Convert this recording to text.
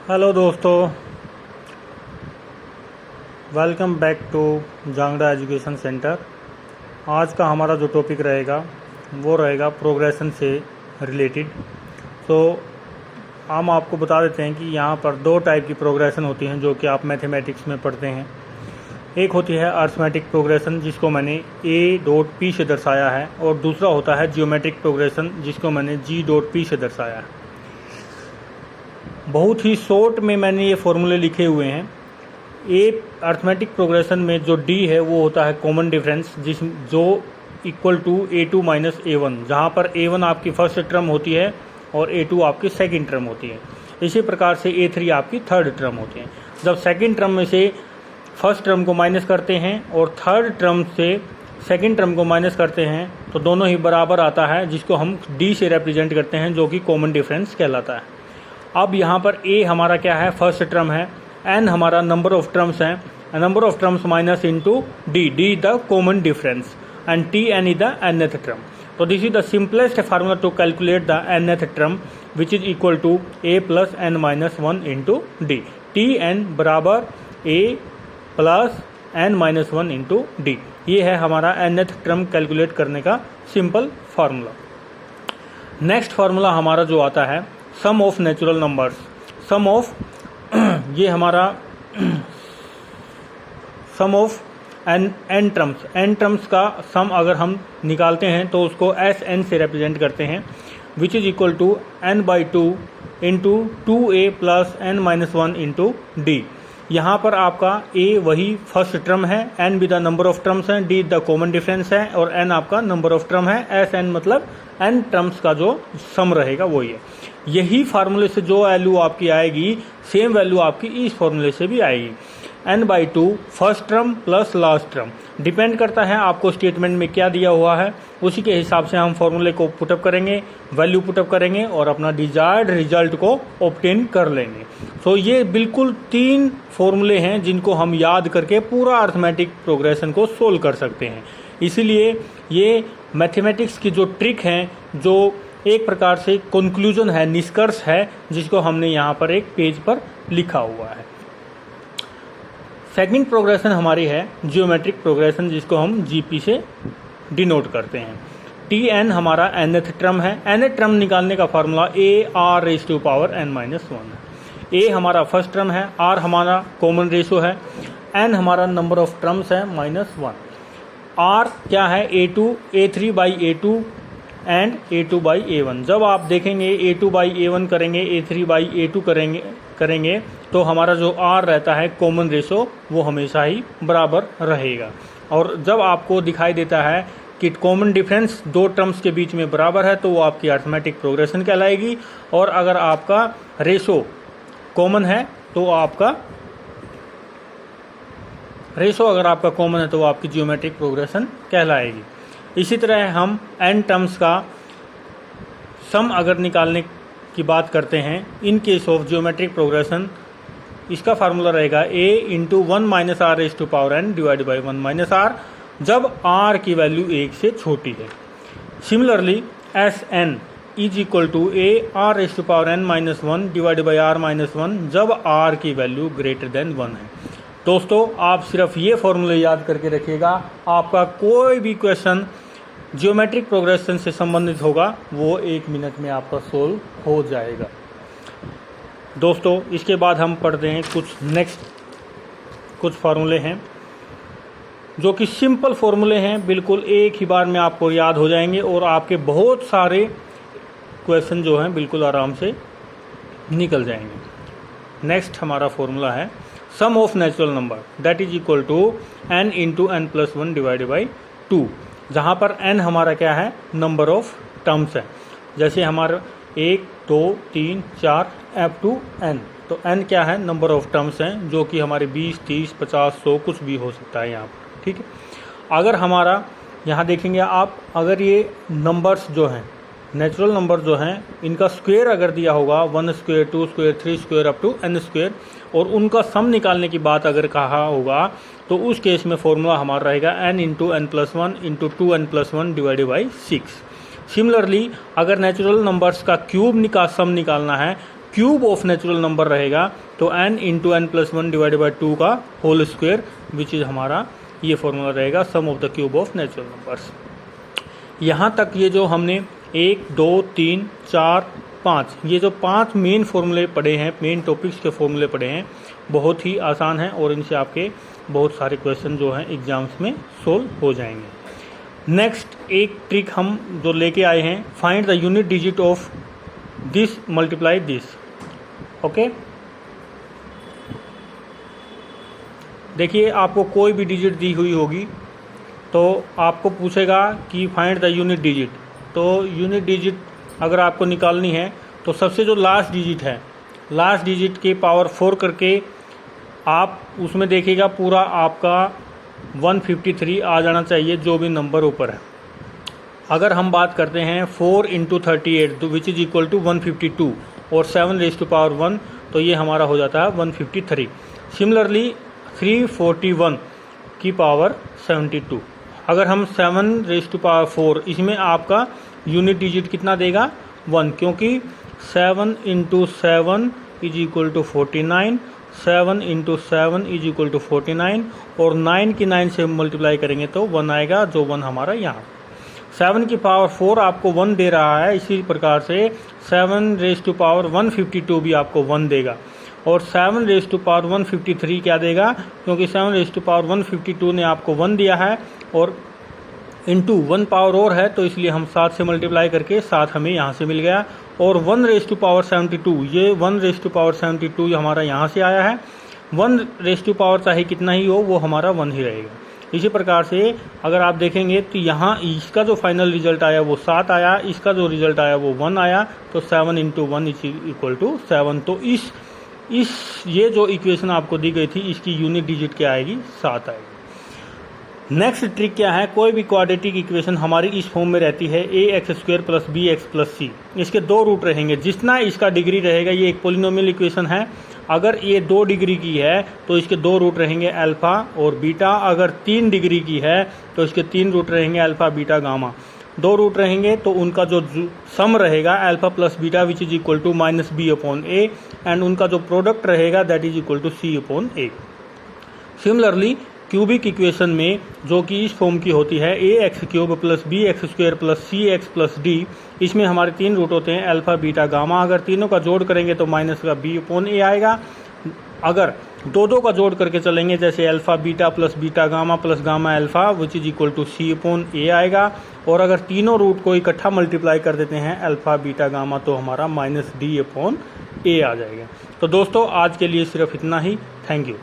Hello दोस्तों, welcome back to Jangra education centre. आज का हमारा जो टॉपिक रहेगा वो रहेगा प्रोग्रेशन से रिलेटेड। तो हम आपको बता देते हैं कि यहाँ पर दो टाइप की प्रोग्रेशन होती हैं जो कि आप मैथमेटिक्स में पढ़ते हैं। एक होती है अरिथमेटिक प्रोग्रेशन जिसको मैंने a डॉट p से दर्शाया है, और दूसरा होता है जियोमेट्रिक प्रोग्रेशन जिसको मैंने g डॉट p से दर्शाया है। बहुत ही शॉर्ट में मैंने ये फॉर्मूले लिखे हुए हैं। अरिथमेटिक प्रोग्रेशन में जो d है वो होता है कॉमन डिफरेंस जो equal to a2 minus a1, जहाँ पर a1 आपकी फर्स्ट टर्म होती है और a2 आपकी सेकंड टर्म होती है। इसी प्रकार से a3 आपकी थर्ड टर्म होती है। जब सेकंड टर्म में से फर्स्ट टर्म को माइनस करते हैं और थर्ड टर्म से सेकंड टर्म को माइनस करते हैं तो दोनों ही बराबर आता है, जिसको हम d से रिप्रेजेंट करते हैं, जो कि कॉमन डिफरेंस कहलाता है। अब यहाँ पर a हमारा क्या है, फर्स्ट टर्म है, n हमारा नंबर ऑफ टर्म्स है, number of terms minus into d the common difference, and tn is the nth term. तो this is the simplest formula to calculate the nth term which is equal to a plus n minus 1 into d। tn बराबर a plus n minus 1 into d। ये है हमारा nth term calculate करने का simple formula. Next formula हमारा जो आता है sum of natural numbers. Sum of ये हमारा सम ऑफ एन टर्म्स का सम अगर हम निकालते हैं तो उसको एस एन से रिप्रेजेंट करते हैं, which is equal to n by 2 into 2a plus n minus 1 into d. यहाँ पर आपका a वही फर्स्ट टर्म है, n भी द नंबर ऑफ टर्म्स है, d द कॉमन डिफरेंस है, और n आपका नंबर ऑफ टर्म है, एस एन मतलब n टर्म्स का जो सम रहेगा वही है। यही फार्मूले से जो वैल्यू आपकी आएगी सेम वैल्यू आपकी इस फार्मूले से भी आएगी। n by 2 first term plus last term, depend करता है आपको स्टेटमेंट में क्या दिया हुआ है, उसी के हिसाब से हम फार्मूले को पुटअप करेंगे, वैल्यू पुटअप करेंगे और अपना डिजायर्ड रिजल्ट को ऑब्टेन कर लेंगे। सो ये बिल्कुल 3 फार्मूले हैं जिनको हम याद करके पूरा अरिथमेटिक प्रोग्रेशन को सोल्व कर सकते हैं। इसीलिए ये मैथमेटिक्स की जो ट्रिक है, जो एक प्रकार से कंक्लूजन है, निष्कर्ष है, जिसको हमने यहाँ पर एक पेज पर लिखा हुआ है। सेकंड प्रोग्रेशन हमारी है जियोमेट्रिक प्रोग्रेशन, जिसको हम जीपी से डिनोट करते हैं। tn हमारा nth टर्म है, nth टर्म निकालने का formula a r raise to power n minus 1 है। a हमारा फर्स्ट टर्म है, r हमारा कॉमन रेशो है, n हमारा नंबर ऑफ टर्म्स है माइनस 1, r क्या है a2 a3 by a2 and a2 by a1। जब आप देखेंगे a2 बाई a1 करेंगे, a3 बाई a2 करेंगे तो हमारा जो r रहता है कॉमन रेशो वो हमेशा ही बराबर रहेगा। और जब आपको दिखाई देता है कि कॉमन डिफरेंस दो टर्म्स के बीच में बराबर है तो वो आपकी अरिथमेटिक प्रोग्रेशन कहलाएगी, और अगर आपका रेशो कॉमन है तो आपका कॉमन है तो वो आपकी जियोमेट्रिक प्रोग्रेशन कहलाएगी। इसी तरह हम n टर्म्स का सम अगर निकालने की बात करते हैं in case of geometric progression, इसका फार्मूला रहेगा a into 1 minus r raise to power n divide by 1 minus r, जब r की वैल्यू 1 से छोटी है। Similarly s n is equal to a r raise to power n minus 1 divide by r minus 1, जब r की value greater than 1 है। दोस्तों आप सिर्फ ये फॉर्मूले याद करके रखिएगा, आपका कोई भी क्वेश्चन जियोमेट्रिक प्रोग्रेशन से संबंधित होगा वो 1 मिनट में आपका सोल्व हो जाएगा। दोस्तों इसके बाद हम पढ़ते हैं कुछ फार्मूले हैं जो कि सिंपल फार्मूले हैं, बिल्कुल एक ही बार में आपको याद हो जाएंगे और आपके बहुत सारे क्वेश्चन जो हैं बिल्कुल आराम से निकल जाएंगे। नेक्स्ट हमारा फार्मूला है sum of natural number that is equal to n into n plus 1 divide by 2, जहाँ पर n हमारा क्या है, नंबर ऑफ टर्म्स है। जैसे हमारा 1 2 3 4 अप टू n, तो n क्या है, नंबर ऑफ टर्म्स हैं, जो कि हमारे 20 30 50 100 कुछ भी हो सकता है यहाँ पर। ठीक है, अगर हमारा यहाँ देखेंगे आप, अगर ये नंबर्स जो हैं नेचुरल नंबर जो हैं इनका स्क्वायर अगर दिया होगा 1 square 2 square 3 square up to n square, और उनका सम निकालने की बात अगर कहा होगा तो उस केस में फॉर्मूला हमारा रहेगा n into n plus 1 into 2n plus 1 divided by 6। Similarly अगर नेचुरल नंबर्स का क्यूब सम निकालना है क्यूब ऑफ नेचुरल नंबर रहेगा तो n into n plus one divided by 2 का होल स्क्वायर, विच इज हमारा ये फॉर्मूला रहेगा sum of the cube of natural numbers. यहाँ तक ये जो हमने 1 2 3 4 5 ये जो 5 मेन फॉर्मूले पढ़े हैं, मेन टॉपिक्स के फॉर्मूले पढ़े हैं, बहुत ही आसान है और इनसे आपके बहुत सारे क्वेश्चन जो हैं एग्जाम्स में सोल्व हो जाएंगे। नेक्स्ट एक ट्रिक हम जो लेके आए हैं, find the unit digit of this multiply this. Okay, देखिए आपको कोई भी डिजिट दी हुई होगी तो आपको पूछेगा कि फाइंड द यूनिट डिजिट। तो यूनिट डिजिट अगर आपको निकालनी है तो सबसे जो लास्ट डिजिट है, लास्ट डिजिट के पावर 4 करके आप उसमें देखिएगा पूरा आपका 153 आ जाना चाहिए जो भी नंबर ऊपर है। अगर हम बात करते हैं 4 into 38 which is equal to 152 और 7 रेज़ टू पावर 1 तो ये हमारा हो जाता है 153। सिमिलरली 341 की पावर 72, अगर हम 7 रेज़ टू पावर 4 इसमें आपका यूनिट डिजिट कितना देगा 1, क्योंकि 7 into 7 is equal to 49, 7 into 7 is equal to 49 और 9 की 9 से मल्टीप्लाई करेंगे तो 1 आएगा, जो 1 हमारा यहाँ। 7 की पावर 4 आपको 1 दे रहा है, इसी प्रकार से 7 रेज़ टू पावर 152 भी आपको 1 देगा और 7 रेज़ टू पावर 153 क्या देगा, क्योंकि 7 रेज़ टू पावर 152 ने आपको 1 दिया है और इंटू 1 पावर और है तो इसलिए हम 7 से मल्टीप्लाई करके 7 हमें यहाँ से मिल गया और 1 रेज़ टू पावर 72 ये 1 रेज़ टू पावर 72 हमारा यहाँ से आया है। 1 रेज़ टू पावर चाहे कितना ही हो वो हमारा 1 ही रहेगा। इसी प्रकार से अगर आप देखेंगे तो यहाँ इसका जो फाइनल रिजल्ट आया वो 7 आया, इसका जो रिजल्ट आया वो 1 आया, तो 7 इंटू 1 इज इक्वल टू 7। तो इस ये जो इक्वेशन आपको दी गई थी इसकी यूनिट डिजिट क्या आएगी 7 आएगी। नेक्स्ट ट्रिक क्या है, कोई भी क्वाड्रेटिक इक्वेशन हमारी इस फॉर्म में रहती है ax² plus bx plus c, इसके 2 रूट रहेंगे, जितना इसका डिग्री रहेगा, ये एक पोलिनोमियल इक्वेशन है, अगर ये 2 डिग्री की है तो इसके 2 रूट रहेंगे अल्फा और बीटा, अगर 3 डिग्री की है तो इसके 3 रूट रहेंगे अल्फा बीटा गामा। 2 रूट रहेंगे तो उनका जो सम रहेगा alpha plus beta which is equal to minus b upon a and उनका जो प्रोडक्ट रहेगा that is equal to C upon a. Similarly cubic equation में जो कि इस फॉर्म की होती है ax³ plus bx² plus cx plus d, इसमें हमारे 3 रूट होते हैं अल्फा बीटा गामा, अगर तीनों का जोड़ करेंगे तो माइनस का b अपॉन ए आएगा, अगर दो का जोड़ करके चलेंगे जैसे alpha beta plus beta gamma plus gamma alpha which is equal to C upon A आएगा, और अगर तीनों रूट को इकट्ठा मल्टीप्लाई कर देते हैं अल्फा बीटा गामा तो हमारा माइनस डी अपॉन ए आ जाएगा। तो दोस्तों आज के लिए सिर्फ इतना ही, थैंक यू।